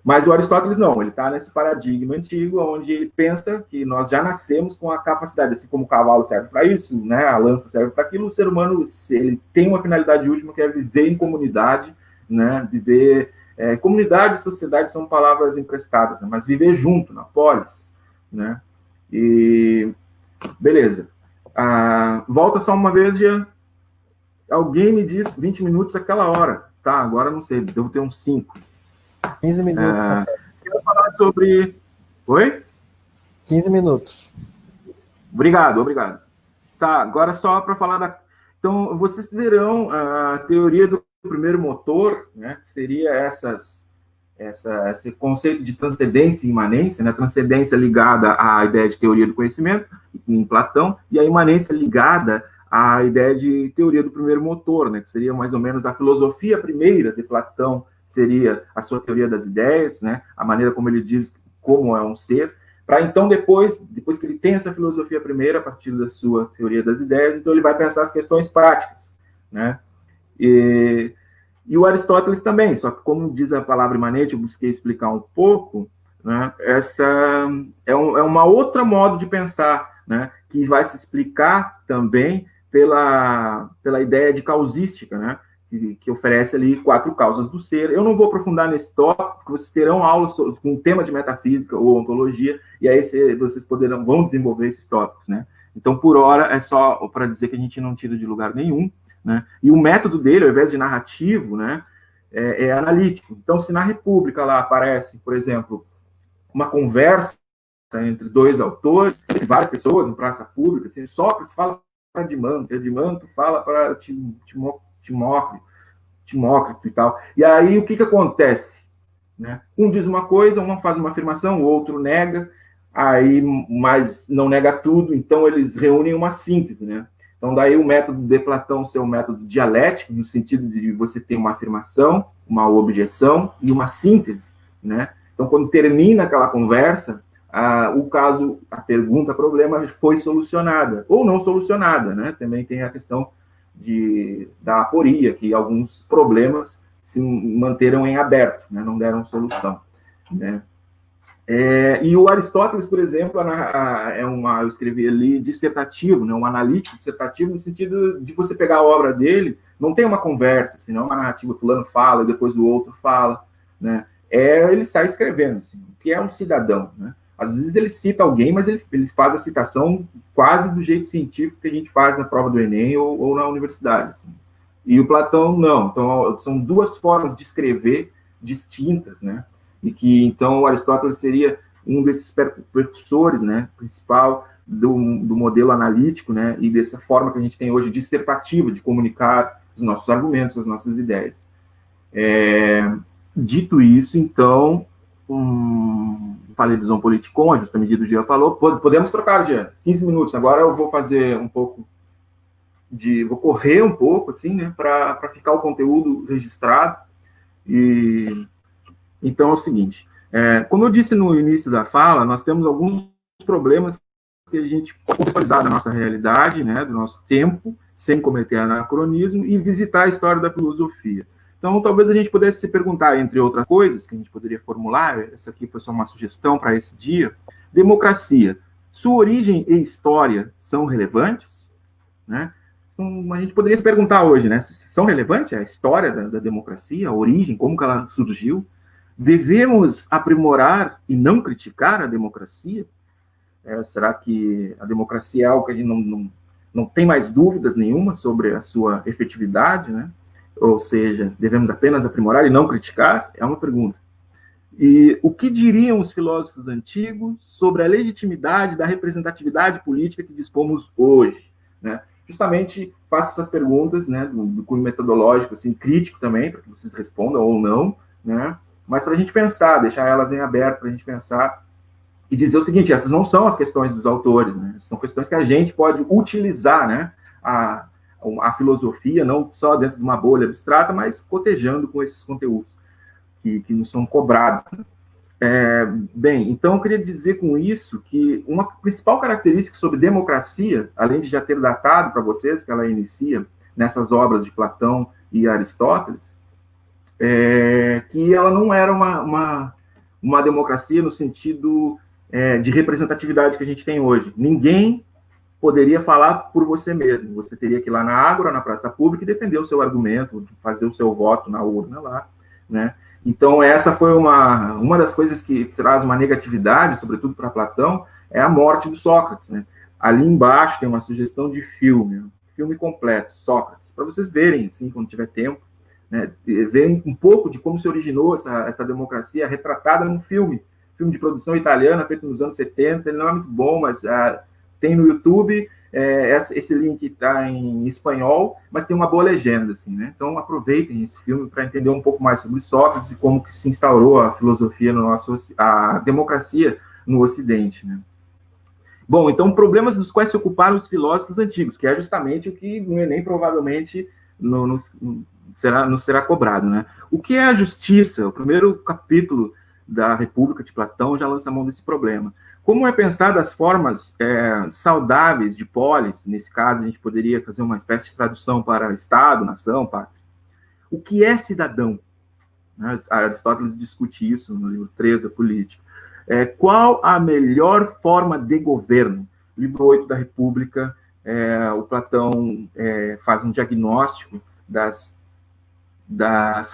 Mas o Aristóteles não, ele está nesse paradigma antigo, onde ele pensa que nós já nascemos com a capacidade, assim como o cavalo serve para isso, né, a lança serve para aquilo, o ser humano ele tem uma finalidade última que é viver em comunidade, né, viver... comunidade e sociedade são palavras emprestadas, né, mas viver junto, na polis, né, e... Beleza. Volta só uma vez, Jean. Alguém me disse 20 minutos aquela hora. Tá, agora não sei, devo ter uns 5. 15 minutos. Quero falar sobre... Oi? 15 minutos. Obrigado. Tá, agora só para falar Então, vocês terão a teoria do primeiro motor, né, que seria esse conceito de transcendência e imanência, né, transcendência ligada à ideia de teoria do conhecimento, em Platão, e a imanência ligada à ideia de teoria do primeiro motor, né, que seria mais ou menos a filosofia primeira de Platão, seria a sua teoria das ideias, né, a maneira como ele diz como é um ser, para então depois que ele tem essa filosofia primeira, a partir da sua teoria das ideias, então ele vai pensar as questões práticas, né, e o Aristóteles também, só que como diz a palavra imanente, eu busquei explicar um pouco, né, essa é uma outra modo de pensar, né, que vai se explicar também pela ideia de causística, né, que oferece ali 4 causas do ser. Eu não vou aprofundar nesse tópico, porque vocês terão aulas com um tema de metafísica ou ontologia, e aí vocês vão desenvolver esses tópicos, né. Então, por hora, é só para dizer que a gente não tira de lugar nenhum, né? E o método dele, ao invés de narrativo, né, é analítico. Então, se na República lá aparece, por exemplo, uma conversa entre 2 autores, várias pessoas em praça pública, assim, Sócrates fala para Dimanto fala para Timócrito e tal. E aí, o que acontece? Né? Um diz uma coisa, um faz uma afirmação, o outro nega, aí, mas não nega tudo, então eles reúnem uma síntese, né? Então, daí o método de Platão ser um método dialético, no sentido de você ter uma afirmação, uma objeção e uma síntese, né? Então, quando termina aquela conversa, a pergunta, a problema foi solucionada, ou não solucionada, né? Também tem a questão da aporia, que alguns problemas se manteram em aberto, né? Não deram solução, né? E o Aristóteles, por exemplo, eu escrevi ali dissertativo, né, um analítico dissertativo, no sentido de você pegar a obra dele, não tem uma conversa, assim, não é uma narrativa, fulano fala, depois o outro fala, né, ele sai escrevendo, assim, o que é um cidadão, né? Às vezes ele cita alguém, mas ele faz a citação quase do jeito científico que a gente faz na prova do Enem ou na universidade, assim. E o Platão, não. Então, são 2 formas de escrever distintas, né? E que, então, o Aristóteles seria um desses precursores, né, principal do modelo analítico, né, e dessa forma que a gente tem hoje dissertativa de comunicar os nossos argumentos, as nossas ideias. Dito isso, então, falei do Zoom Politicon, a justa medida o Jean falou, podemos trocar, Jean, 15 minutos, agora eu vou fazer um pouco vou correr um pouco, assim, né, para ficar o conteúdo registrado. E então é o seguinte, como eu disse no início da fala, nós temos alguns problemas que a gente pode contextualizar da nossa realidade, né, do nosso tempo, sem cometer anacronismo, e visitar a história da filosofia. Então, talvez a gente pudesse se perguntar, entre outras coisas que a gente poderia formular, essa aqui foi só uma sugestão para esse dia, democracia, sua origem e história são relevantes? Né? A gente poderia se perguntar hoje, né, são relevantes a história da democracia, a origem, como que ela surgiu? Devemos aprimorar e não criticar a democracia? Será que a democracia é algo que a gente não tem mais dúvidas nenhuma sobre a sua efetividade, né? Ou seja, devemos apenas aprimorar e não criticar? É uma pergunta. E o que diriam os filósofos antigos sobre a legitimidade da representatividade política que dispomos hoje? Né? Justamente faço essas perguntas, né, do cunho metodológico, assim, crítico também, para que vocês respondam ou não, né? Mas para a gente pensar, deixar elas em aberto, para a gente pensar e dizer o seguinte, essas não são as questões dos autores, né? São questões que a gente pode utilizar, né, a filosofia, não só dentro de uma bolha abstrata, mas cotejando com esses conteúdos que nos são cobrados. Bem, então eu queria dizer com isso que uma principal característica sobre democracia, além de já ter datado para vocês que ela inicia nessas obras de Platão e Aristóteles, que ela não era uma democracia no sentido de representatividade que a gente tem hoje. Ninguém poderia falar por você mesmo. Você teria que ir lá na Ágora, na praça pública, e defender o seu argumento, fazer o seu voto na urna lá, né? Então, essa foi uma das coisas que traz uma negatividade, sobretudo para Platão, é a morte do Sócrates, né? Ali embaixo tem uma sugestão de filme completo, Sócrates, para vocês verem, assim, quando tiver tempo, né? Verem um pouco de como se originou essa democracia retratada num filme de produção italiana, feito nos anos 70, ele não é muito bom, mas tem no YouTube, esse link está em espanhol, mas tem uma boa legenda, assim, né? Então aproveitem esse filme para entender um pouco mais sobre Sócrates e como que se instaurou a filosofia a democracia no Ocidente, né? Bom, então, problemas dos quais se ocuparam os filósofos antigos, que é justamente o que no Enem provavelmente nos será cobrado, né? O que é a justiça? O primeiro capítulo da República de Platão já lança a mão desse problema. Como é pensado as formas saudáveis de polis? Nesse caso, a gente poderia fazer uma espécie de tradução para Estado, nação, pátria. O que é cidadão? Aristóteles discute isso no livro 3 da Política. Qual a melhor forma de governo? Livro 8 da República, o Platão faz um diagnóstico das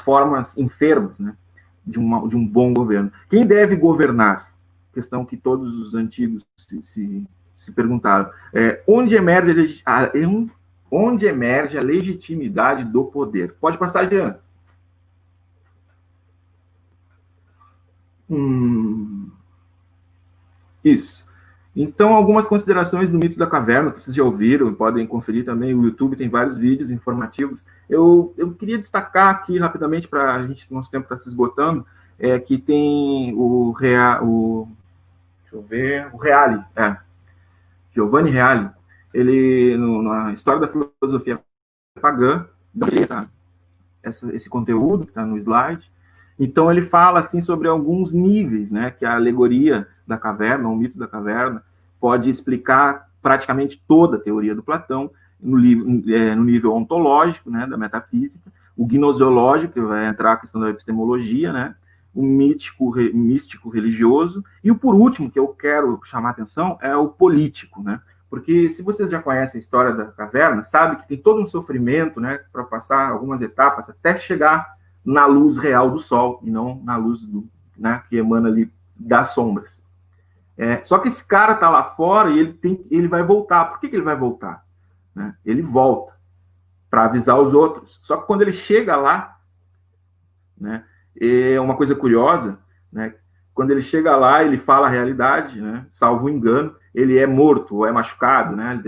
formas enfermas, né, de um bom governo. Quem deve governar? Questão que todos os antigos se perguntaram. Onde emerge a legitimidade do poder? Pode passar, Jean. Isso. Então, algumas considerações do mito da caverna, que vocês já ouviram, podem conferir também, o YouTube tem vários vídeos informativos. Eu queria destacar aqui rapidamente, para a gente, nosso tempo está se esgotando, que tem o Reale, Giovanni Reale, ele, na História da Filosofia Pagã, esse conteúdo que está no slide. Então, ele fala assim sobre alguns níveis, né, que a alegoria da caverna, o mito da caverna, pode explicar praticamente toda a teoria do Platão, no nível ontológico, né, da metafísica, o gnoseológico, que vai entrar a questão da epistemologia, né, o místico religioso, e o por último, que eu quero chamar a atenção, é o político, né, porque se vocês já conhecem a história da caverna, sabe que tem todo um sofrimento, né, para passar algumas etapas até chegar na luz real do sol, e não na luz né, que emana ali das sombras. Só que esse cara está lá fora e ele vai voltar. Por que ele vai voltar? Né? Ele volta para avisar os outros. Só que quando ele chega lá, né, é uma coisa curiosa, né, quando ele chega lá, ele fala a realidade, né, salvo engano, ele é morto ou é machucado, né,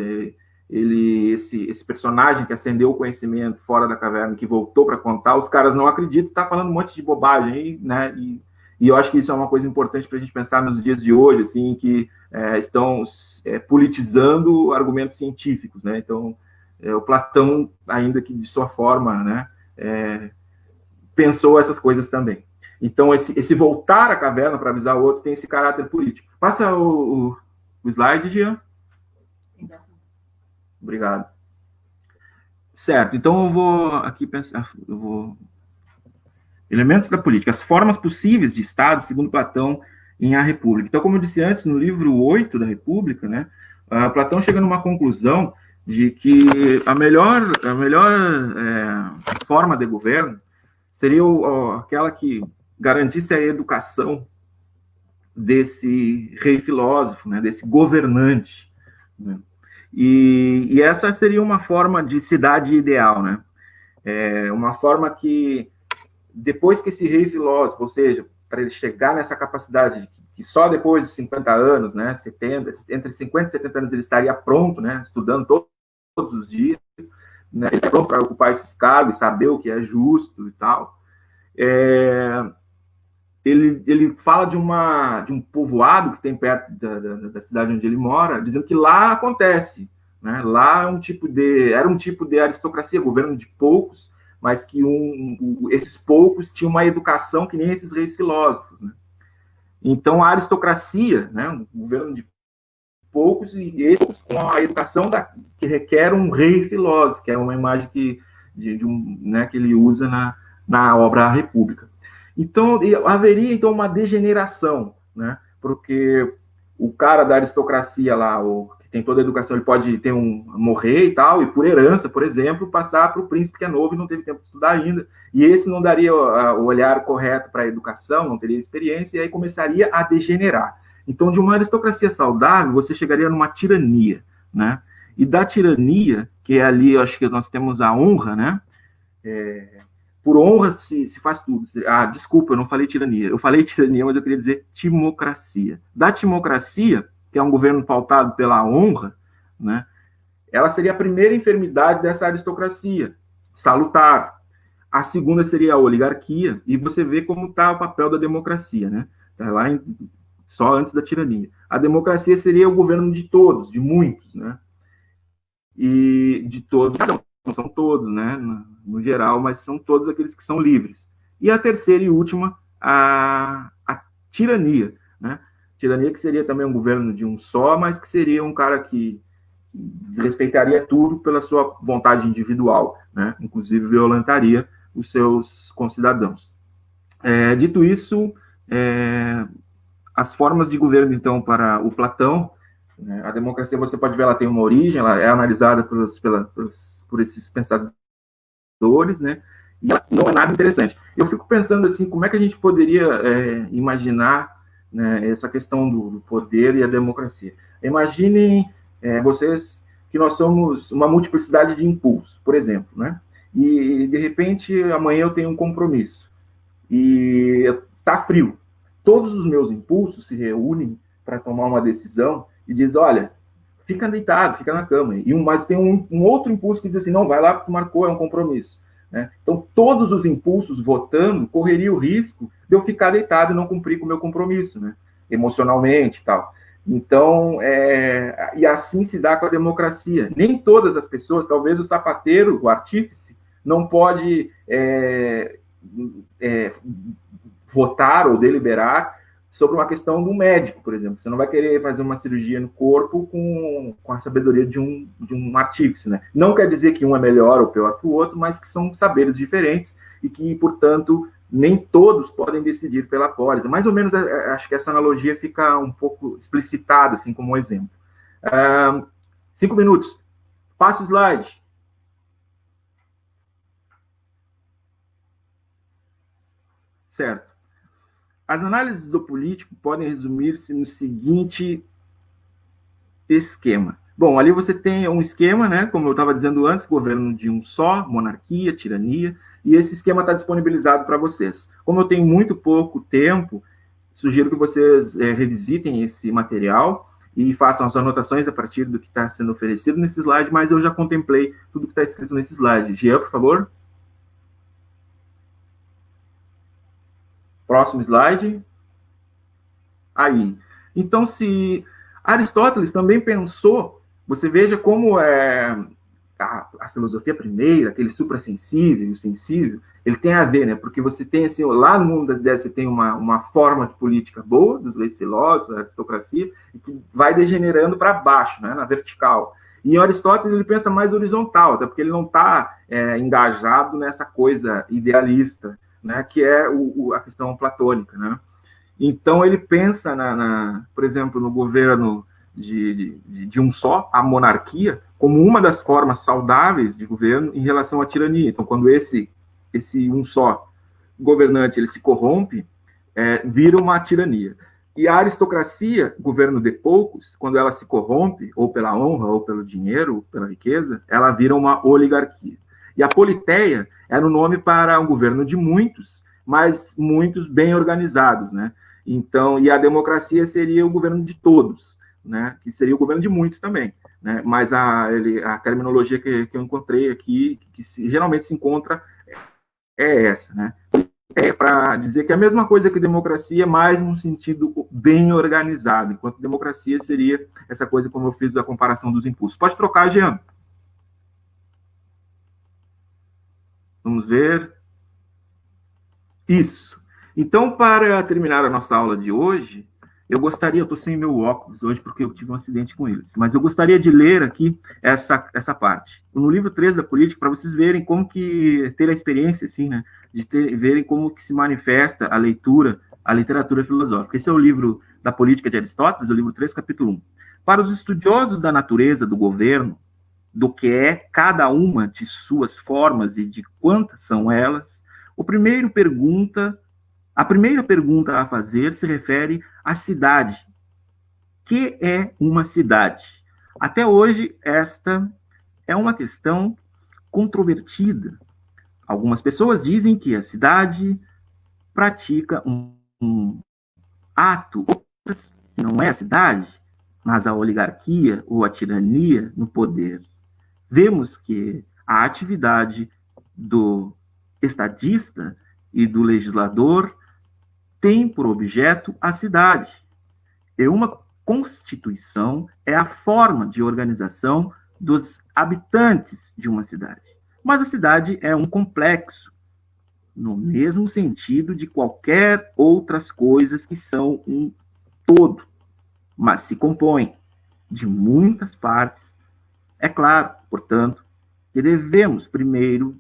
esse personagem que acendeu o conhecimento fora da caverna, que voltou para contar, os caras não acreditam, está falando um monte de bobagem, né? E eu acho que isso é uma coisa importante para a gente pensar nos dias de hoje, assim, que estão politizando argumentos científicos, né? Então, o Platão, ainda que de sua forma, né, pensou essas coisas também. Então, esse voltar à caverna para avisar outros tem esse caráter político. Passa o slide, Jean. Obrigado. Certo, então eu vou aqui pensar, elementos da política, as formas possíveis de Estado, segundo Platão, em A República. Então, como eu disse antes, no livro 8 da República, né, Platão chega numa conclusão de que a melhor forma de governo seria aquela que garantisse a educação desse rei filósofo, né, desse governante, né? E essa seria uma forma de cidade ideal, né? Uma forma que, depois que esse rei filósofo, ou seja, para ele chegar nessa capacidade que só depois de 50 anos, né, entre 50 e 70 anos ele estaria pronto, né, estudando todos os dias, né, ele está pronto para ocupar esses cargos e saber o que é justo e tal. Ele fala de um povoado que tem perto da cidade onde ele mora, dizendo que lá acontece, né? Lá era um tipo de aristocracia, governo de poucos, mas que esses poucos tinham uma educação que nem esses reis filósofos, né? Então, a aristocracia, né, um governo de poucos, e esses com a educação que requer um rei filósofo, que é uma imagem né, que ele usa na obra A República. Então, haveria então uma degeneração, né? Porque o cara da aristocracia lá, que tem toda a educação, ele pode morrer e tal, e por herança, por exemplo, passar para o príncipe que é novo e não teve tempo de estudar ainda. E esse não daria o olhar correto para a educação, não teria experiência, e aí começaria a degenerar. Então, de uma aristocracia saudável, você chegaria numa tirania, né? E da tirania, que é ali, eu acho que nós temos a honra, né? Por honra se faz tudo. Desculpa, eu não falei tirania. Eu falei tirania, mas eu queria dizer timocracia. Da timocracia, que é um governo pautado pela honra, né, ela seria a primeira enfermidade dessa aristocracia, salutar. A segunda seria a oligarquia, e você vê como está o papel da democracia, né? Lá só antes da tirania. A democracia seria o governo de todos, de muitos, né? E de todos, não são todos, né, no geral, mas são todos aqueles que são livres. E a terceira e última, a tirania, né? Tirania que seria também um governo de um só, mas que seria um cara que desrespeitaria tudo pela sua vontade individual, né? Inclusive violentaria os seus concidadãos. Dito isso, as formas de governo, então, para o Platão, né, a democracia, você pode ver, ela tem uma origem, ela é analisada por esses pensadores, né, e não é nada interessante. Eu fico pensando assim, como é que a gente poderia imaginar, né, essa questão do poder e a democracia. Imaginem vocês que nós somos uma multiplicidade de impulsos, por exemplo, né, e de repente amanhã eu tenho um compromisso e está frio. Todos os meus impulsos se reúnem para tomar uma decisão e diz, olha, fica deitado, fica na cama. Mas tem um outro impulso que diz assim, não, vai lá porque marcou, é um compromisso. Né? Então, todos os impulsos votando correriam o risco de eu ficar deitado e não cumprir com o meu compromisso, né? Emocionalmente e tal. Então, e assim se dá com a democracia. Nem todas as pessoas, talvez o sapateiro, o artífice, não pode votar ou deliberar sobre uma questão do médico, por exemplo. Você não vai querer fazer uma cirurgia no corpo com a sabedoria de um artífice, né? Não quer dizer que um é melhor ou pior que o outro, mas que são saberes diferentes e que, portanto, nem todos podem decidir pela pólice. Mais ou menos, acho que essa analogia fica um pouco explicitada, assim, como um exemplo. 5 minutos. Passa o slide. Certo. As análises do político podem resumir-se no seguinte esquema. Bom, ali você tem um esquema, né, como eu estava dizendo antes, governo de um só, monarquia, tirania, e esse esquema está disponibilizado para vocês. Como eu tenho muito pouco tempo, sugiro que vocês revisitem esse material e façam as anotações a partir do que está sendo oferecido nesse slide, mas eu já contemplei tudo que está escrito nesse slide. Jean, por favor. Próximo slide. Aí. Então, se Aristóteles também pensou, você veja como a filosofia primeira, aquele suprassensível, o sensível, ele tem a ver, né? Porque você tem, assim, lá no mundo das ideias, você tem uma forma de política boa, dos leis filósofos, da aristocracia, e que vai degenerando para baixo, né? Na vertical. E em Aristóteles ele pensa mais horizontal, até porque ele não está engajado nessa coisa idealista, né, que é a questão platônica, né? Então ele pensa por exemplo, no governo de um só, a monarquia, como uma das formas saudáveis de governo em relação à tirania. Então, quando esse um só governante ele se corrompe, vira uma tirania. E a aristocracia, governo de poucos, quando ela se corrompe, ou pela honra, ou pelo dinheiro, ou pela riqueza, ela vira uma oligarquia. E a politeia era o nome para um governo de muitos, mas muitos bem organizados, né? Então, e a democracia seria o governo de todos, né? Que seria o governo de muitos também, né? Mas a terminologia que eu encontrei aqui, que geralmente se encontra, é essa, né? É para dizer que é a mesma coisa que democracia, mas num sentido bem organizado, enquanto democracia seria essa coisa como eu fiz a comparação dos impulsos. Pode trocar, Jean. Vamos ver. Isso. Então, para terminar a nossa aula de hoje, eu estou sem meu óculos hoje porque eu tive um acidente com eles, mas eu gostaria de ler aqui essa parte. No livro 3 da política, para vocês verem como que, ter a experiência, assim, né, verem como que se manifesta a literatura filosófica. Esse é o livro da política de Aristóteles, o livro 3, capítulo 1. Para os estudiosos da natureza do governo, do que é cada uma de suas formas e de quantas são elas, a primeira pergunta a fazer se refere à cidade. Que é uma cidade? Até hoje, esta é uma questão controvertida. Algumas pessoas dizem que a cidade pratica um ato, outras que não é a cidade, mas a oligarquia ou a tirania no poder. Vemos que a atividade do estadista e do legislador tem por objeto a cidade. E uma constituição é a forma de organização dos habitantes de uma cidade. Mas a cidade é um complexo, no mesmo sentido de qualquer outras coisas que são um todo, mas se compõe de muitas partes. É claro, portanto, que devemos primeiro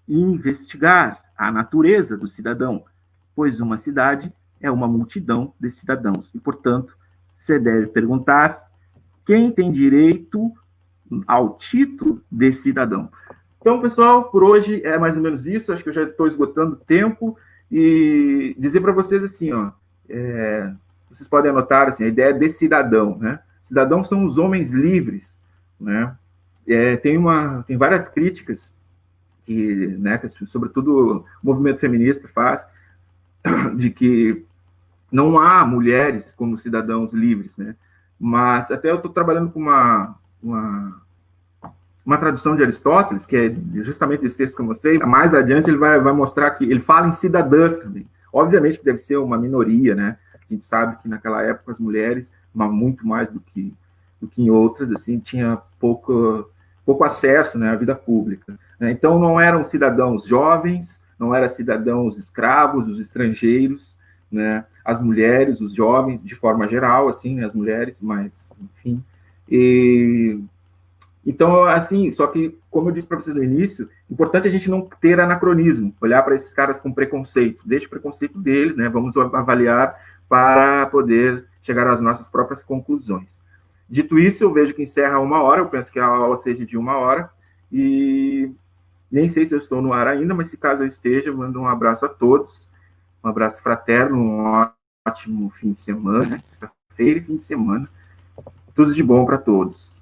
investigar a natureza do cidadão, pois uma cidade é uma multidão de cidadãos. E, portanto, você deve perguntar quem tem direito ao título de cidadão. Então, pessoal, por hoje é mais ou menos isso. Acho que eu já estou esgotando o tempo. E dizer para vocês assim, ó, vocês podem anotar assim, a ideia de cidadão, né? Cidadãos são os homens livres, né? Tem várias críticas que, né, que sobretudo o movimento feminista faz, de que não há mulheres como cidadãos livres, né? Mas até eu estou trabalhando com uma tradução de Aristóteles, que é justamente esse texto que eu mostrei. Mais adiante ele vai mostrar que ele fala em cidadãs também. Obviamente que deve ser uma minoria, né? A gente sabe que naquela época as mulheres, muito mais do que em outras, assim, tinha pouco acesso, né, à vida pública. Né? Então não eram cidadãos jovens, não eram cidadãos escravos, os estrangeiros, né? As mulheres, os jovens, de forma geral, assim, né? As mulheres, mas, enfim. Então, assim, só que, como eu disse para vocês no início, importante a gente não ter anacronismo, olhar para esses caras com preconceito. Deixa o preconceito deles, né? Vamos avaliar para poder chegar às nossas próprias conclusões. Dito isso, eu vejo que encerra 1 hora, eu penso que a aula seja de 1 hora, e nem sei se eu estou no ar ainda, mas se caso eu esteja, mando um abraço a todos, um abraço fraterno, um ótimo fim de semana, sexta-feira e fim de semana. Tudo de bom para todos.